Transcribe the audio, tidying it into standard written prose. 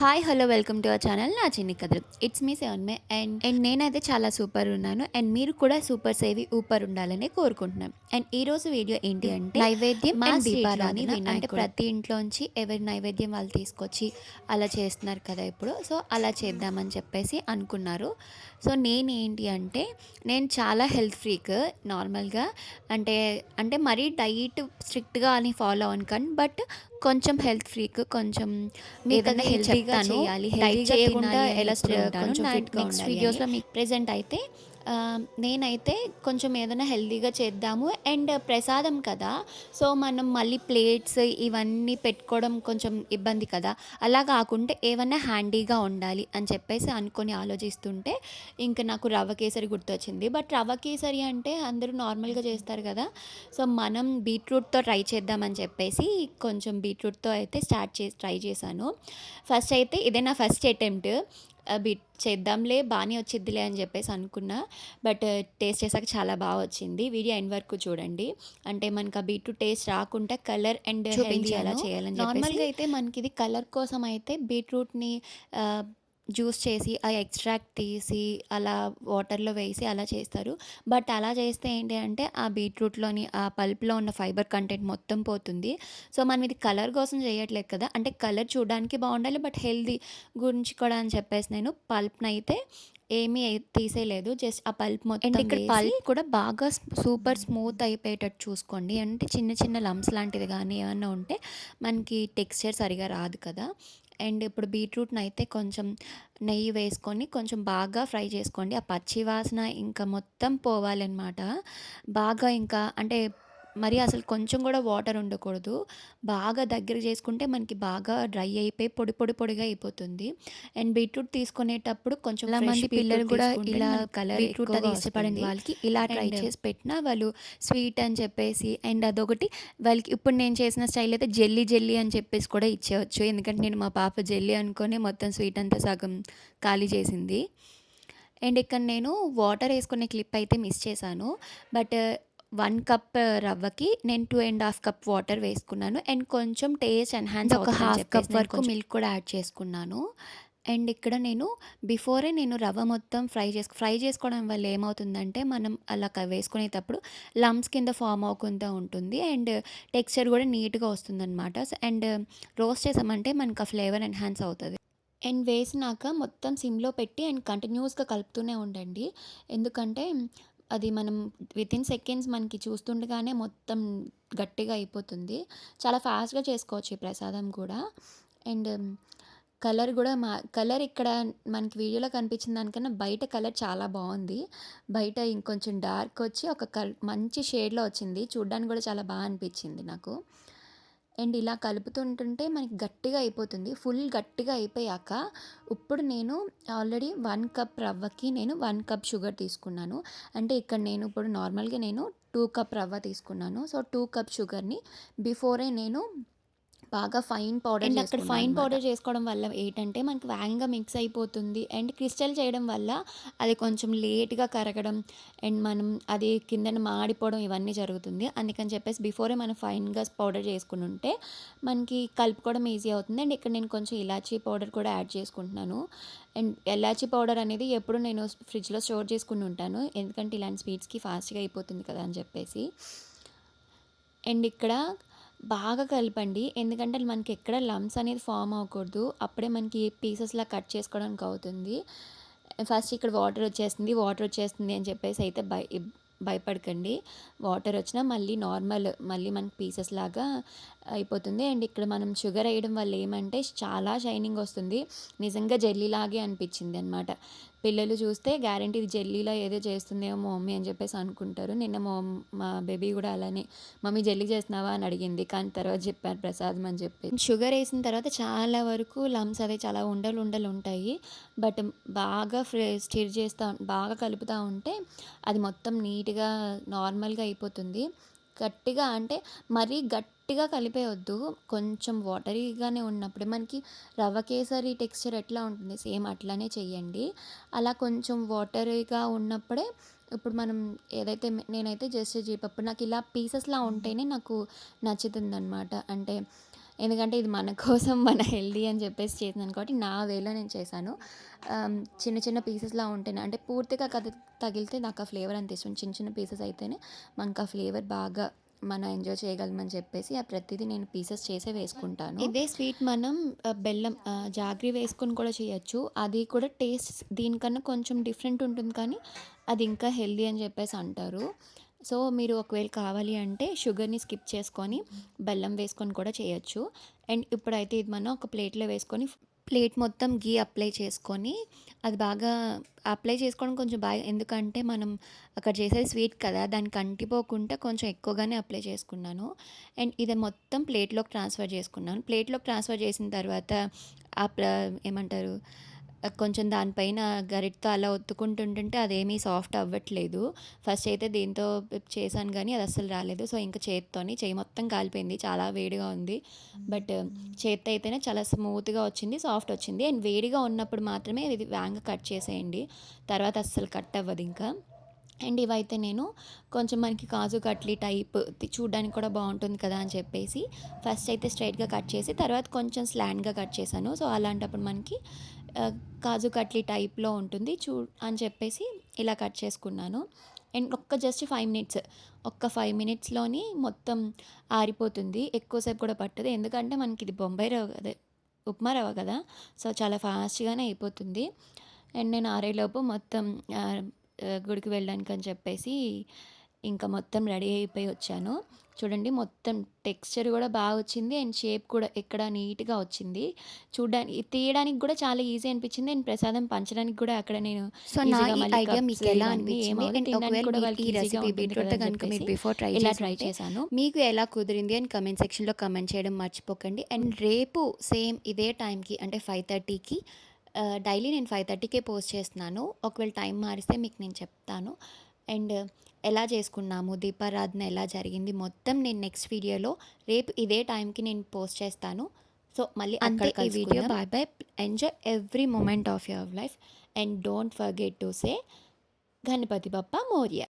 Hi hello welcome to our channel నా చిన్ని కథలు. It's me seven May and నేనైతే చాలా సూపర్ ఉన్నాను అండ్ మీరు కూడా సూపర్ సేవి ఊపర్ ఉండాలని కోరుకుంటున్నాను. అండ్ ఈ రోజు వీడియో ఏంటి అంటే నైవేద్యం మా దీపారాధన. అంటే ప్రతి ఇంట్లోంచి ఎవరి నైవేద్యం వాళ్ళు తీసుకొచ్చి అలా చేస్తున్నారు కదా ఇప్పుడు. సో అలా చేద్దామని చెప్పేసి అనుకున్నారు. సో నేనేంటి అంటే నేను చాలా హెల్త్ ఫ్రీక్ నార్మల్గా. అంటే అంటే మరీ డైట్ స్ట్రిక్ట్గా అని ఫాలో అవ్వను కానీ బట్ కొంచెం హెల్త్ ఫ్రీక్, కొంచెం ఏదైనా హెల్తీగా చేయాలి, డైట్ చేయకుండా ఎలా కొంచెం ఫిట్గా నెక్స్ట్ వీడియోస్లో మీకు ప్రెజెంట్ అయితే నేనైతే కొంచెం ఏదైనా హెల్తీగా చేద్దాము. అండ్ ప్రసాదం కదా, సో మనం మళ్ళీ ప్లేట్స్ ఇవన్నీ పెట్టుకోవడం కొంచెం ఇబ్బంది కదా. అలా కాకుంటే ఏమన్నా హ్యాండీగా ఉండాలి అని చెప్పేసి అనుకొని ఆలోచిస్తుంటే ఇంకా నాకు రవ్వ కేసరి గుర్తొచ్చింది. బట్ రవ్వ కేసరి అంటే అందరూ నార్మల్గా చేస్తారు కదా. సో మనం బీట్రూట్తో ట్రై చేద్దామని చెప్పేసి కొంచెం బీట్రూట్తో అయితే ట్రై చేశాను. ఫస్ట్ అయితే ఇదే నా ఫస్ట్ అటెంప్ట్. చేద్దాంలే బాగానే వచ్చిద్దిలే అని చెప్పేసి అనుకున్నా. బట్ టేస్ట్ చేసాక చాలా బాగా వచ్చింది. వీడియో ఎండ్ వరకు చూడండి. అంటే మనకు ఆ బీట్రూట్ టేస్ట్ రాకుండా కలర్ అండ్ హెల్దీ ఎలా చేయాలని నార్మల్గా అయితే మనకి ఇది కలర్ కోసం అయితే బీట్రూట్ని జ్యూస్ చేసి ఆ ఎక్స్ట్రాక్ట్ తీసి అలా వాటర్లో వేసి అలా చేస్తారు. బట్ అలా చేస్తే ఏంటి అంటే ఆ బీట్రూట్లోని ఆ పల్ప్లో ఉన్న ఫైబర్ కంటెంట్ మొత్తం పోతుంది. సో మనం ఇది కలర్ కోసం చేయట్లేదు కదా, అంటే కలర్ చూడడానికి బాగుండాలి బట్ హెల్దీ గురించి కూడా అని చెప్పేసి నేను పల్ప్ని అయితే ఏమీ తీసేయలేదు. జస్ట్ ఆ పల్ప్ మొత్తం అండ్ ఇక్కడ పల్ప్ కూడా బాగా సూపర్ స్మూత్ అయిపోయేటట్టు చూసుకోండి. అంటే చిన్న చిన్న లమ్స్ లాంటిది కానీ ఏమన్నా ఉంటే మనకి టెక్స్చర్ సరిగా రాదు కదా. అండ్ ఇప్పుడు బీట్రూట్ని అయితే కొంచెం నెయ్యి వేసుకొని కొంచెం బాగా ఫ్రై చేసుకోండి. ఆ పచ్చి వాసన ఇంకా మొత్తం పోవాలన్నమాట. బాగా ఇంకా అంటే మరి అసలు కొంచెం కూడా వాటర్ ఉండకూడదు. బాగా దగ్గర చేసుకుంటే మనకి బాగా డ్రై అయిపోయి పొడి పొడి పొడిగా అయిపోతుంది. అండ్ బీట్రూట్ తీసుకునేటప్పుడు కొంచెం చాలా మంది పిల్లలు కూడా ఇలా కలర్ బీట్రూట్ అది ఇష్టపడని వాళ్ళకి ఇలా ట్రై చేసి పెట్టినా వాళ్ళు స్వీట్ అని చెప్పేసి అండ్ అదొకటి వాళ్ళకి ఇప్పుడు నేను చేసిన స్టైల్ అయితే జెల్లీ జెల్లీ అని చెప్పేసి కూడా ఇచ్చేయచ్చు. ఎందుకంటే నేను మా పాప జెల్లీ అనుకొని మొత్తం స్వీట్ అంతా సగం ఖాళీ చేసింది. అండ్ ఇక్కడ నేను వాటర్ వేసుకునే క్లిప్ అయితే మిస్ చేశాను. బట్ 1 కప్ రవ్వకి నేను 2.5 కప్ వాటర్ వేసుకున్నాను. అండ్ కొంచెం టేస్ట్ ఎన్హాన్స్ ఒక హాఫ్ కప్ వరకు మిల్క్ కూడా యాడ్ చేసుకున్నాను. అండ్ ఇక్కడ నేను బిఫోరే నేను రవ్వ మొత్తం ఫ్రై చేసుకోవడం వల్ల ఏమవుతుందంటే మనం అలా వేసుకునేటప్పుడు లమ్స్ కింద ఫామ్ అవ్వకుండా ఉంటుంది. అండ్ టెక్స్చర్ కూడా నీట్గా వస్తుందన్నమాట. అండ్ రోస్ట్ చేసామంటే మనకు ఆ ఫ్లేవర్ ఎన్హాన్స్ అవుతుంది. అండ్ వేసినాక మొత్తం సిమ్లో పెట్టి అండ్ కంటిన్యూస్గా కలుపుతూనే ఉండండి. ఎందుకంటే అది మనం వితిన్ సెకండ్స్ మనకి చూస్తుండగానే మొత్తం గట్టిగా అయిపోతుంది. చాలా ఫాస్ట్గా చేసుకోవచ్చు ఈ ప్రసాదం కూడా. అండ్ కలర్ కూడా కలర్ ఇక్కడ మనకి వీడియోలో కనిపించిన దానికన్నా బయట కలర్ చాలా బాగుంది. బయట ఇంకొంచెం డార్క్ వచ్చి ఒక మంచి షేడ్లో వచ్చింది. చూడ్డానికి కూడా చాలా బాగా అనిపించింది నాకు. అండ్ ఇలా కలుపుతుంటుంటే మనకి గట్టిగా అయిపోతుంది. ఫుల్ గట్టిగా అయిపోయాక ఇప్పుడు నేను ఆల్రెడీ 1 కప్ రవ్వకి నేను 1 కప్ షుగర్ తీసుకున్నాను. అంటే ఇక్కడ నేను ఇప్పుడు నార్మల్గా నేను 2 కప్ రవ్వ తీసుకున్నాను. సో 2 కప్ షుగర్ని బిఫోరే నేను బాగా ఫైన్ పౌడర్ అండ్ అక్కడ ఫైన్ పౌడర్ చేసుకోవడం వల్ల ఏంటంటే మనకి వేగంగా మిక్స్ అయిపోతుంది. అండ్ క్రిస్టల్ చేయడం వల్ల అది కొంచెం లేట్గా కరగడం అండ్ మనం అది కిందన మాడిపోవడం ఇవన్నీ జరుగుతుంది. అందుకని చెప్పేసి బిఫోరే మనం ఫైన్గా పౌడర్ చేసుకుని ఉంటే మనకి కలుపుకోవడం ఈజీ అవుతుంది. అండ్ ఇక్కడ నేను కొంచెం ఇలాచీ పౌడర్ కూడా యాడ్ చేసుకుంటున్నాను. అండ్ ఇలాచీ పౌడర్ అనేది ఎప్పుడు నేను ఫ్రిడ్జ్లో స్టోర్ చేసుకుని ఉంటాను, ఎందుకంటే ఇలాంటి స్వీట్స్కి ఫాస్ట్గా అయిపోతుంది కదా అని చెప్పేసి. అండ్ ఇక్కడ బాగా కలపండి, ఎందుకంటే మనకి ఎక్కడ లమ్స్ అనేది ఫామ్ అవ్వకూడదు. అప్పుడే మనకి పీసెస్లా కట్ చేసుకోవడానికి అవుతుంది. ఫస్ట్ ఇక్కడ వాటర్ వచ్చేస్తుంది అని చెప్పేసి అయితే భయపడకండి. వాటర్ వచ్చినా మళ్ళీ నార్మల్ మళ్ళీ మనకి పీసెస్ లాగా అయిపోతుంది. అండ్ ఇక్కడ మనం షుగర్ వేయడం వల్ల ఏమంటే చాలా షైనింగ్ వస్తుంది. నిజంగా జెల్లీలాగే అనిపించింది అనమాట. పిల్లలు చూస్తే గ్యారెంటీ ఇది జెల్లీలో ఏదో చేస్తుందేమో మమ్మీ అని చెప్పేసి అనుకుంటారు. నిన్న మా బేబీ కూడా అలానే మమ్మీ జెల్లీ చేస్తున్నావా అని అడిగింది, కానీ తర్వాత చెప్పారు ప్రసాదం అని చెప్పి. షుగర్ వేసిన తర్వాత చాలా వరకు లమ్స్ అదే చాలా ఉండలు ఉంటాయి. బట్ బాగా స్టిర్ చేస్తూ బాగా కలుపుతూ ఉంటే అది మొత్తం నీట్గా నార్మల్గా అయిపోతుంది. గట్టిగా అంటే మరీ గట్టిగా కలిపేయొద్దు, కొంచెం వాటరీగానే ఉన్నప్పుడే మనకి రవ్వ కేసరి టెక్స్చర్ ఎట్లా ఉంటుంది సేమ్ అట్లానే చెయ్యండి. అలా కొంచెం వాటరీగా ఉన్నప్పుడే ఇప్పుడు మనం ఏదైతే నేనైతే జస్ట్ జీడిపప్పు నాకు ఇలా పీసెస్లా ఉంటేనే నాకు నచ్చుతుంది అనమాట. అంటే ఎందుకంటే ఇది మన కోసం మన హెల్దీ అని చెప్పేసి చేసినాను కాబట్టి నా వేలో నేను చేశాను. చిన్న చిన్న పీసెస్‌లా ఉంటేనే అంటే పూర్తిగా తగిలితే నాకు ఆ ఫ్లేవర్ అంత ఇష్టం. చిన్న చిన్న పీసెస్ అయితేనే మనకు ఆ ఫ్లేవర్ బాగా మనం ఎంజాయ్ చేయగలమని చెప్పేసి ఆ ప్రతిదీ నేను పీసెస్ చేసే వేసుకుంటాను. ఇదే స్వీట్ మనం బెల్లం జాగరి వేసుకొని కూడా చేయొచ్చు. అది కూడా టేస్ట్ దీనికన్నా కొంచెం డిఫరెంట్ ఉంటుంది కానీ అది ఇంకా హెల్దీ అని చెప్పేసి అంటారు. సో, మీరు ఒకవేళ కావాలి అంటే షుగర్‌ని స్కిప్ చేసుకొని బెల్లం వేసుకొని కూడా చేయొచ్చు. అండ్ ఇప్పుడైతే ఇది మనం ఒక ప్లేట్‌లో వేసుకొని ప్లేట్ మొత్తం ఘీ అప్లై చేసుకొని అది బాగా అప్లై చేసుకోవడం కొంచెం బాగా ఎందుకంటే మనం అక్కడ చేసేది స్వీట్ కదా! దానికి అంటిపోకుండా కొంచెం ఎక్కువగానే అప్లై చేసుకున్నాను. అండ్ ఇది మొత్తం ప్లేట్‌లోకి ట్రాన్స్‌ఫర్ చేసుకున్నాను. ప్లేట్‌లోకి ట్రాన్స్‌ఫర్ చేసిన తర్వాత ఆ ఏమంటారు కొంచెం దానిపైన గరిటెతో అలా ఒత్తుకుంటుంటుంటే అదేమీ సాఫ్ట్ అవ్వట్లేదు. ఫస్ట్ అయితే దీంతో చేశాను గానీ అది అస్సలు రాలేదు. సో, ఇంక చేత్తోని చెయ్యి మొత్తం కాలిపోయింది. చాలా వేడిగా ఉంది. బట్ చేత్తో అయితేనే చాలా స్మూత్‌గా వచ్చింది. సాఫ్ట్ వచ్చింది. అండ్ వేడిగా ఉన్నప్పుడు మాత్రమే ఇది వేగంగా కట్ చేసేయండి. తర్వాత అస్సలు కట్ అవ్వదింక. అండ్ ఇవైతే నేను కొంచెం మనకి కాజు కట్లీ టైప్ చూడ్డానికి కూడా బాగుంటుంది కదా అని చెప్పేసి ఫస్ట్ అయితే స్ట్రైట్‌గా కట్ చేసి తర్వాత కొంచెం స్లాంట్‌గా కట్ చేశాను. సో, అలాంటప్పుడు మనకి కాజు కట్లీ టైప్‌లో ఉంటుంది అని చెప్పేసి ఇలా కట్ చేసుకున్నాను. అండ్ జస్ట్ 5 మినిట్స్ ఒక్క 5 మినిట్స్‌లోని మొత్తం ఆరిపోతుంది. ఎక్కువసేపు కూడా పట్టదు. ఎందుకంటే మనకి ఇది బొంబాయి రవ్వ అదే ఉప్మా రవ్వ కదా! సో, చాలా ఫాస్ట్‌గానే అయిపోతుంది. అండ్ నేను ఆరేలోపు మొత్తం ఆహ్, గుడికి వెళ్ళడానికని చెప్పేసి ఇంకా మొత్తం రెడీ అయిపోయి వచ్చాను. చూడండి మొత్తం టెక్స్చర్ కూడా బాగా వచ్చింది. అండ్ షేప్ కూడా ఎక్కడ నీట్‌గా వచ్చింది. తీయడానికి కూడా చాలా ఈజీ అనిపించింది. అండ్ ప్రసాదం పంచడానికి కూడా అక్కడ నేను సో, నా ఈజీగా ఈ మళ్ళీ ఐడియా కప్స్ మీకెలా ఇవన్నీ అనిపించింది? ఏమవ్వదు. అండ్ తినడానికి ఒకవేళ కూడా మీరు వాళ్ళకి ఈ ఈజీగా రెసిపీ ఉంటుంది కదా బీట్రూట్‌తో అని గనుక మీరు చెప్పేసి బిఫోర్ ట్రై ఇలా ట్రై చేసుంటే, చేశాను. మీకు ఎలా కుదిరింది అని కామెంట్ సెక్షన్‌లో కామెంట్ చేయడం మర్చిపోకండి. అండ్ రేపు సేమ్ ఇదే టైంకి అంటే 5:30కి డైలీ నేను 5:30కే పోస్ట్ చేస్తున్నాను. ఒకవేళ టైం మారిస్తే మీకు నేను చెప్తాను. అండ్ ఎలా చేసుకున్నాము, దీపారాధన ఎలా జరిగింది మొత్తం నేను నెక్స్ట్ వీడియోలో రేపు ఇదే టైంకి నేను పోస్ట్ చేస్తాను. సో, మళ్ళీ అక్కడ అంతే ఈ వీడియో. కలుసుకుందాం. Bye bye. Enjoy every moment of your life and don't forget to say Ganpati Bappa Morya.